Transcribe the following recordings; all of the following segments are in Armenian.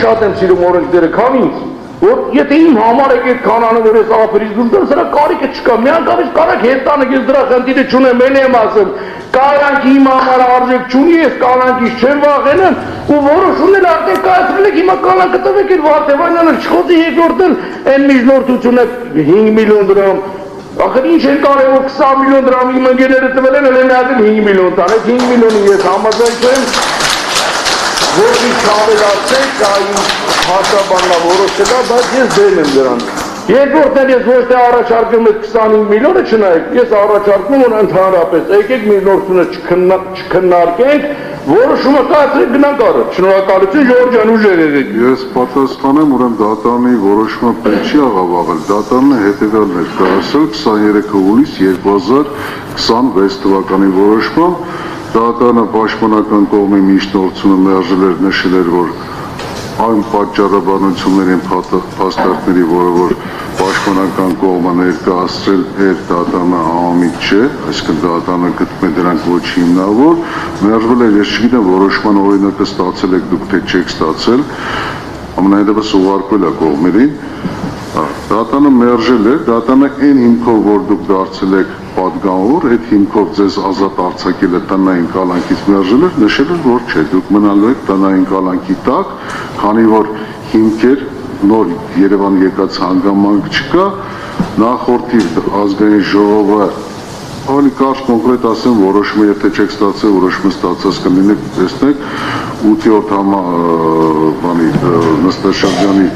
շատ եմ սիրում օրենքները, քան ինձ, որ եթե իմ համար եք այդ կանանը, որ ես ափերից դուրս գամ, սրա կարիքը չկա, միանգամից կարակ հետ տանեք, ես դրա խնդիրը չունեմ, էլ եմ ասում, կանանք իմ համար արժեք չունի, ես կանանքից չեմ վախենում, ու որոշումն էլ արդեն կայացրել եք, հիմա կանանքը տվեք այդ Վարդևանյանը, չխոցի երկրորդն այն միջնորդությունը 5 միլիոն դրամ, ախր ինչ են կարևոր 20 միլիոն դրամ իմ ընկերները տվել են, էլ են հատել 5 միլիոն տանեք, 5 միլիոնի ես համաձայն չեմ, որ մի չավելացեք, դա իմ հարկաբաննա որոշել է, բայց ես դեմ եմ դրան։ Երկրորդն ես ոչ թե առաջարկում եք 25 միլիոնը չնայեք, ես առաջարկում որ ընդհանրապես եկեք միջնորդությունը չքննարկենք, որոշումը կայացրեք գնանք առաջ։ Շնորհակալություն Ժորժ ջան, ուժեր եղեք։ Ես պատասխանեմ, ուրեմն դատարանի որոշումը պետք չի աղավաղել, դատարանը հետևյալն էր կայացրել 23 հուլիս 2026 թվականի որոշմամբ, դատարանը պաշտպանական կողմի միջնորդությունը մերժել էր, նշել էր, որ այն պատճառաբանություններին փաստարկների, որը որ պաշտպանական կողմը ներկայացրել էր, դատարանը համամիտ չէ, այսինքն դատարանը գտնում է դրանք ոչ հիմնավոր, մերժվել էր, ես չգիտեմ որոշման օրինակը ստացել եք դուք թե չեք ստացել, ամենայնդեպս ուղարկվել է կողմերին, դատարանը մերժել էր, դատարանը այն հիմքով, որ դուք դարձել եք պատգամավոր, այդ հիմքով ձեզ ազատ արձակել է տնային կալանքից մերժել էր, նշել էր, որ չէ, դուք մնալու եք տնային կալանքի տակ, քանի որ հիմքեր նոր Երևան եկած հանգամանք չկա, նախորդի ազգային ժողովը ավելի կարճ կոնկրետ ասեմ, որոշումը եթե չեք ստացել, որոշումը ստացած կլինեք, տեսնեք, 8-րդ Նստաշրջանի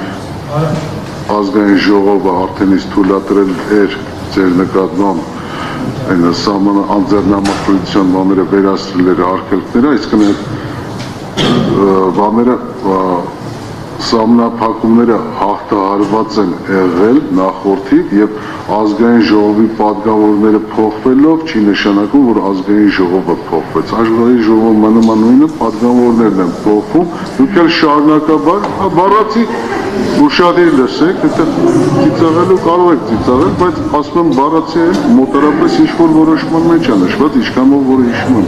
ազգային ժողովը արդեն իսկ թույլատրել էր ձեր նկատմամբ այն անձեռնամխրության բաները վերացրել էր արգելքները, այսինքն բաները սահմանափակումները հաղթահարված են եղել նախորդիվ եւ ազգային ժողովի պատգամավորները փոխվելով չի նշանակում, որ ազգային ժողովը փոխվեց։ Ազգային ժողովը մնում է նույնը, պատգամավորներն են փոխվում, դուք էլ շարունակաբար բառացի ուշադիր լսեք, եթե ծիծաղելու կարող եք ծիծաղել, բայց ասում եմ բառացի մոտարապես ինչ-որ որոշման մեջ է նշված, ինչքանով որ հիշում եմ։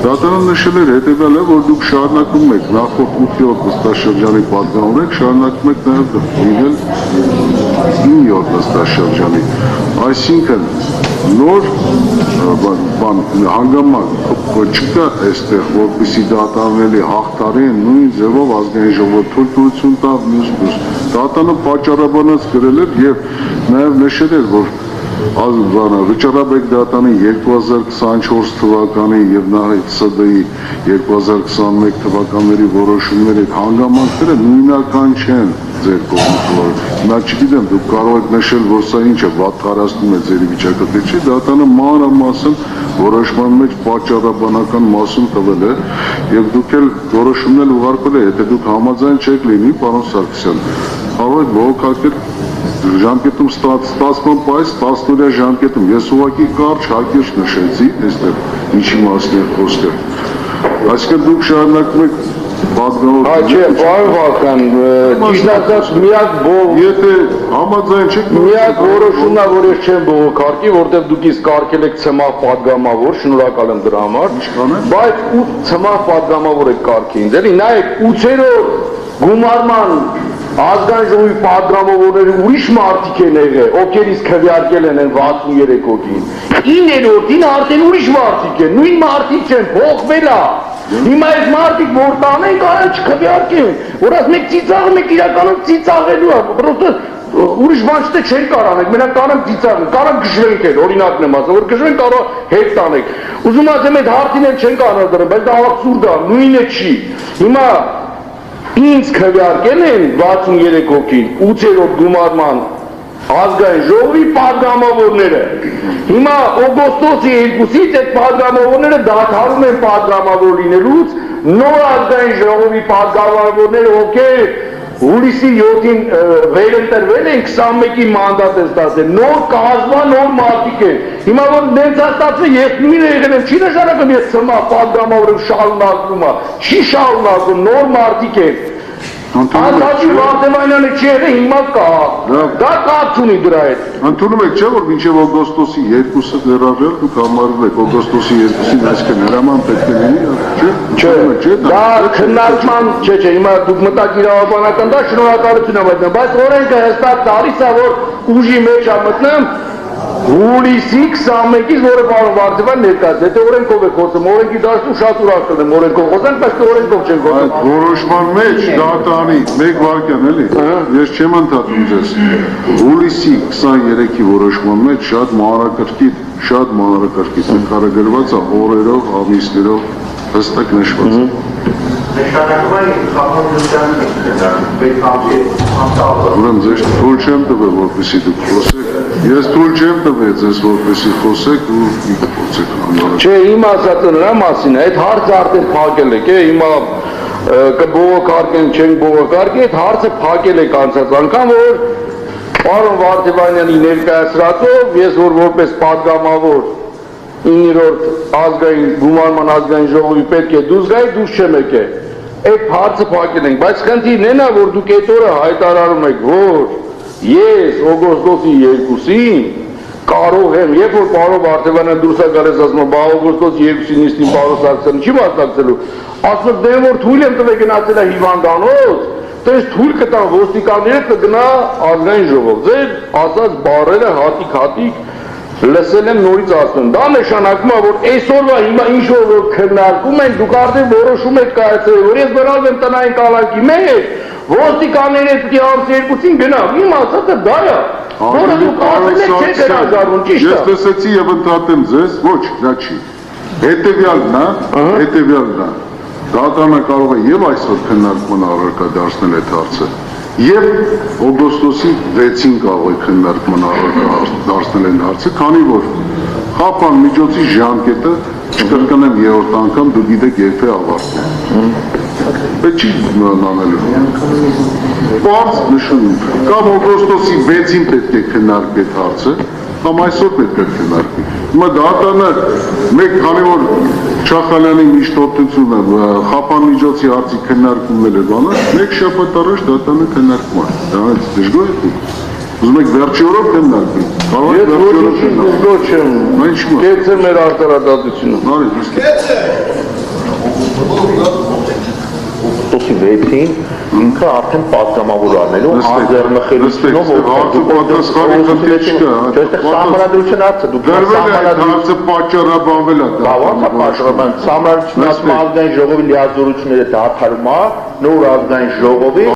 Դատարանը նշել էր հետևյալը, որ դուք շարունակում եք նախորդ 8-րդ նստաշրջանի պատգամավոր եք, շարունակում եք նաև լինել 9-րդ նստաշրջանի, այսինքն նոր հանգամանք չկա այստեղ, որպեսզի դատարանների հաղթարեն նույն ձևով ազգային ժողովը թույլտվություն տա մյուս դատարանը պատճառաբանած գրել էր եւ նաեւ նշել էր, որ վճարաբեկ դատարանի 2024 թվականի եւ նաև ՍԴ-ի 2021 թվականների որոշումների հանգամանքները նույնական չեն ձեր կողմից։ Նա չգիտեմ, դուք կարող եք նշել, որ սա ինչ է, վատթարացնում է ձեր վիճակը, թե չի, դատարանը մանրամասն որոշման մեջ պատճառաբանական մասում տվել է եւ դուք էլ որոշումն էլ ուղարկել եք, եթե դուք համաձայն չեք լինի, պարոն Սարգսյան, կարող եք բողոքարկել ժամկետում ստացման պայս 10-օրյա ժամկետում, ես ուղղակի կարճ հակիրճ նշեցի, այստեղ ինչի մասն է խոսքը, այսինքն դուք շարունակում եք պատգամավոր։ Չէ, պարոն Վարդան, ճիշտ ասած միակ եթե համաձայն չեք, միակ որոշումն է, որ ես չեմ բողոքարկի, որտեղ դուք իսկ կարգել եք ցմահ պատգամավոր, շնորհակալ եմ դրա համար, բայց 8 ցմահ պատգամավոր եք կարգի ինձ, էլի, նայեք 8-րդ գումարման ազգային ժողովի պատգամավորները ուրիշ մարդիկ են եղել, ովքեր իսկ քվեարկել են 63 հոգին, 9-րդին արդեն ուրիշ մարդիկ են, նույն մարդիկ չեն, փոխվել է։ Հիմա այս մարդիկ որ տանեն կարան չքվեարկեն, որ ասում եք ծիծաղում եք իրականում ծիծաղելու է, պրոստը ուրիշ բան չտե չեն կարանեք, մենակ կարան ծիծաղեն, կարան գժվենք էլ, օրինակն եմ ասում, որ գժվենք կարող հետ տանեք, ուզում ասեմ այդ հարցին էլ չեն կանադրում, բայց դա աբսուրդ է, նույնը չի, հիմա ինձ քվեարկել են 63 հոգին, 8-րդ գումարման ազգային ժողովի պատգամավորները, հիմա օգոստոսի 2-ից այդ պատգամավորները դադարում են պատգամավոր լինելուց, նոր ազգային ժողովի պատգամավորները, ովքեր հուլիսի 7-ին վերընտրվել են 21-ի մանդատ են ստացել, նոր կազմա, նոր մարդիկ են, հիմա որ նենց ստացվում ես նույնը եղել եմ, չի նշանակում ես ցմահ պատգամավորը շարունակվում է, չի շարունակվում, նոր մարդիկ են, Անդաճի Վարդևանյանը չի եղել, հիմա կա։ Դա կապ չունի դրա հետ։ Ընդունում եք չէ որ մինչև օգոստոսի 2-ը ներառյալ դուք համարում եք օգոստոսի 2-ին այսինքն հրաման պետք է լինի, չէ։ Դա քննարկման, չէ, հիմա դուք մտակ իրավաբանական դա շնորհակալություն եմ հայտնում, բայց օրենքը հստակ տալիս է որ ուժի մեջ է մտնում հուլիսի 21-ից, որը պարոն Վարդևան ներկայացրել, եթե օրենքով է խոսում, օրենքի դաշտում շատ ուրախ եմ, օրենքով խոսենք, բայց օրենքով չենք խոսում։ Այդ որոշման մեջ դատանի 1 վայրկյան էլի, ես չեմ ընդհատում ձեզ, հուլիսի 23-ի որոշման մեջ շատ մանրակրկիտ նկարագրված է օրերով, ամիսներով հստակ նշված է։ Նշանակում է խաղաղության պետք Ուրեմն ձեզ թույլ չեմ տվել, որպեսզի դուք խոսեք, ես թույլ չեմ տվել ձեզ, որպեսզի խոսեք ու խոսեք։ Չէ, իմ ասածը նրա մասին է, այդ հարցը արդեն փակել եք, հիմա կբողոքարկեն, չենք բողոքարկի, այդ հարցը փակել եք անցած անգամ, որ պարոն Վարդևանյանի ներկայացրածով ես որպես падգամավոր 9-րդ ազգային գումարման ազգային ժողովի պետք է դուրս գայի, դուրս չեմ եկել։ Այդ հարցը փակել ենք, բայց խնդիրն է, որ դուք այդ օրը հայտարարում եք, որ ես օգոստոսի 2-ին կարող եմ, երբ որ պարոն Վարդևանյանը դուրս է գալիս ասում, բա օգոստոսի 2-ին նիստին պարոն Սարգսյանը չի մասնակցելու, ասում դե որ թույլ եմ տվել գնացել է հիվանդանոց, դες թույլ կտան ոստիկանները կգնա ազգային ժողով։ Ձեր ասած բառերը հատիկ լսել եմ նորից ասում, դա նշանակում է, որ այսօրվա հիմա ինչ-որ որ քննարկում են, դուք արդեն որոշում եք կայացրել, որ ես բերալ եմ տնային կալանքի մեջ, ոստիկանները պետք է ամսի 2-ին գնամ, իմ ասածը դա է, որը դուք ասել եք չեք հրաժարվում, ճիշտ է։ Ես լսեցի եւ ընդհատեմ ձեզ, ոչ, դա չի։ Հետևյալն է, դատանը կարող է եւ այսօր քննարկման առարկա դարձնել այդ հարցը, եւ օգոստոսի 6-ին կարող է քննարկման առարկա դարձնել այն հարցը, քանի որ խափան միջոցի ժամկետը, կրկնեմ երրորդ անգամ, դուք գիտեք երբ է ավարտվում։ Պետք չի անելու։ Բարձ նշում, կամ օգոստոսի 6-ին պետք է քննարկվի այդ հարցը, կամ այսօր պետք է քննարկվի։ Հիմա դատանը քանի որ Չախալյանի միշտոտությունը խափան միջոցի հարցի քննարկումներ է բանը, 1 շաբաթ առաջ դատանը քննարկում է։ Դա դժգոհ եք դուք։ Ուզում եք վերջի օրը քննարկվի։ Կարող եք վերջի օրը քննարկել։ Ես կեցը մեր արտարադատությունը։ Նարի, Կեցը։ Օգոստոսի 6-ին ինքը արդեն պատգամավոր արնելու անձեռնխելությունով հարցը պատասխանի խնդիր չկա։ Այստեղ սահմանադրություն հարցը դուք հարցը պատճառաբանվել է։ Բավական պատճառաբան սահմանադրությունը ազգային ժողովի լիազորությունները դադարում է նոր ազգային ժողովի